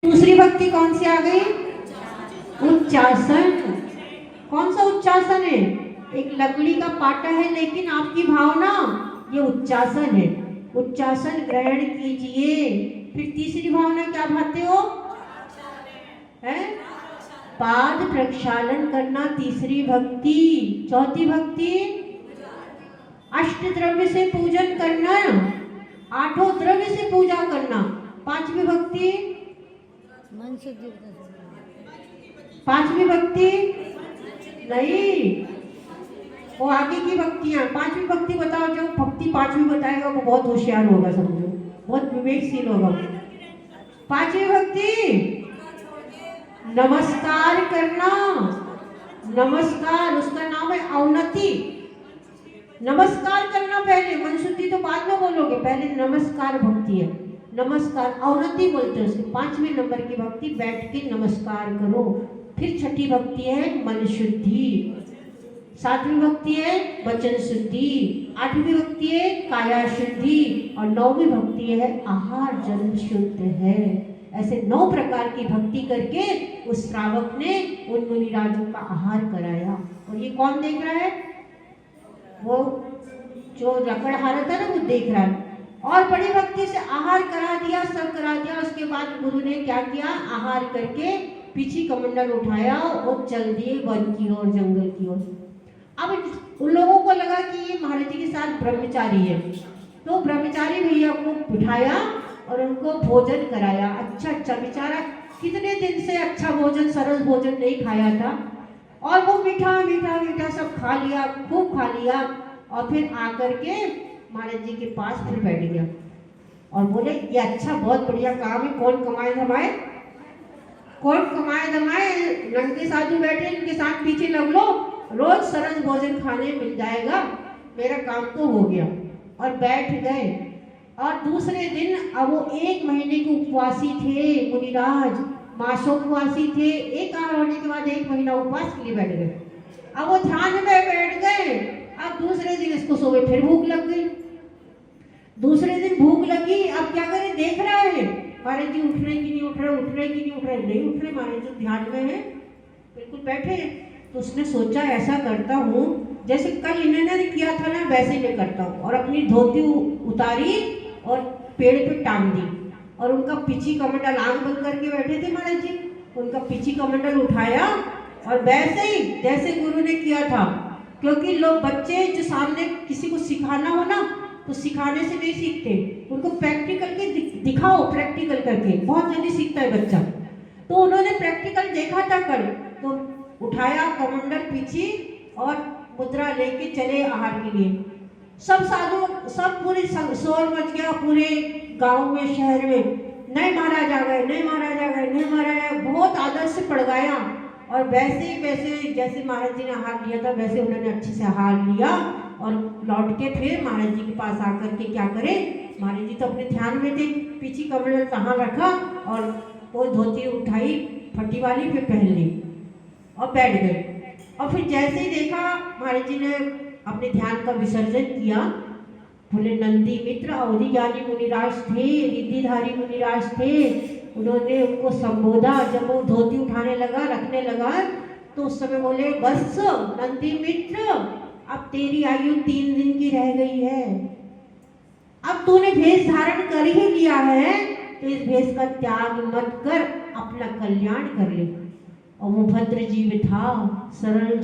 दूसरी भक्ति कौन सी आ गई? उच्चासन। कौन सा उच्चासन है? एक लकड़ी का पाटा है लेकिन आपकी भावना ये उच्चासन है। उच्चासन ग्रहण कीजिए। फिर तीसरी भावना क्या भाते हो? है पाद प्रक्षालन करना, तीसरी भक्ति। चौथी भक्ति अष्ट द्रव्य से पूजन करना, आठों द्रव्य से पूजा करना। पांचवी भक्ति पांचवी भक्ति नहीं, वो आगे की भक्तियां। पांचवी भक्ति बताओ, जो भक्ति पांचवी बताएगा वो बहुत होशियार होगा, समझो बहुत विवेकशील होगा। पांचवी भक्ति नमस्कार करना। नमस्कार, उसका नाम है अवनति। नमस्कार करना पहले, मन शुद्धि तो बाद में बोलोगे, पहले नमस्कार भक्ति है। नमस्कार अवनति बोलते हैं उसके। पांचवें नंबर की भक्ति बैठ के नमस्कार करो। फिर छठी भक्ति है मन शुद्धि, सातवीं भक्ति है वचन शुद्धि, आठवीं भक्ति है काया शुद्धि और नौवीं भक्ति है आहार जल शुद्ध है। ऐसे 9 प्रकार की भक्ति करके उस श्रावक ने उन मुनिराजों का आहार कराया। और ये कौन देख रहा है? वो जो लकड़हारा था ना, वो देख रहा है। और बड़ी भक्ति से आहार करा दिया, सब करा दिया। उसके बाद गुरु ने क्या किया? आहार करके पीछे कमंडल उठाया और चल दिए वन की ओर, जंगल की ओर। अब उन लोगों को लगा कि ये महाराज जी के साथ ब्रह्मचारी है, तो ब्रह्मचारी भैया को बिठाया और उनको भोजन कराया। अच्छा बेचारा कितने दिन से अच्छा भोजन, सरल भोजन नहीं खाया था, और वो मीठा मीठा मीठा सब खा लिया, खूब खा लिया। और फिर आकर के महाराज जी के पास फिर बैठ गया और बोले, ये अच्छा बहुत बढ़िया काम है, कौन कमाए धमाए, कौन कमाए धमाए, नंगे साधु बैठे, इनके साथ पीछे लग लो, रोज सरल भोजन खाने मिल जाएगा, मेरा काम तो हो गया। और बैठ गए। और दूसरे दिन, अब वो 1 महीने के उपवासी थे मुनिराज, मासोपवासी थे। एक आहार होने के बाद 1 महीना उपवास के लिए बैठ गए। अब वो ध्यान में बैठ गए। अब दूसरे दिन इसको सुबह फिर भूख लग गई। दूसरे दिन भूख लगी, अब क्या करें? देख रहा है महाराज जी उठ रहे कि नहीं उठ रहे, उठ रहे कि नहीं उठ रहे, नहीं उठ रहे, महाराज जी ध्यान में है, बिल्कुल बैठे। तो उसने सोचा ऐसा करता हूँ, जैसे कल इन्होंने किया था ना, वैसे मैं करता हूँ। और अपनी धोती उतारी और पेड़ पे टांग दी, और उनका पीछी कमंडल, आंख बंद करके बैठे थे महाराज जी, उनका पीछी कमंडल उठाया और वैसे ही जैसे गुरु ने किया था। क्योंकि लोग, बच्चे जो सामने किसी को सिखाना हो ना, तो सिखाने से नहीं सीखते, उनको प्रैक्टिकल के दिखाओ, प्रैक्टिकल करके बहुत जल्दी सीखता है बच्चा। तो उन्होंने प्रैक्टिकल देखा था कल, तो उठाया कमंडल पीछे और मुद्रा लेके चले आहार के लिए। सब साधु, सब पूरी शोर मच गया पूरे गांव में, शहर में, नहीं महाराज आ गए, नहीं महाराज आ गए, नहीं महाराज आ गए, बहुत आदर से पड़ गया। और वैसे जैसे महाराज जी ने आहार लिया था, वैसे उन्होंने अच्छे से आहार लिया और लौट के फिर महाराज जी के पास आकर के क्या करे? महाराज जी तो अपने ध्यान में थे, पीछे कमंडल कहाँ रखा और वो धोती उठाई फटी वाली, फिर पहन ली और बैठ गए। और फिर जैसे ही देखा महाराज जी ने अपने ध्यान का विसर्जन किया, बोले नंदी मित्र अवधि ज्ञानी मुनिराज थे, रिद्धिधारी मुनिराज थे, उन्होंने उनको संबोधा। जब वो धोती उठाने लगा, रखने लगा, तो उस समय बोले, बस नंदी मित्र, अब तेरी आयु 3 दिन की रह गई है, अब तूने भेष धारण कर ही लिया है, तो इस भेष का त्याग मत कर, अपना कल्याण कर ले। और वो भद्र जीव था, सरल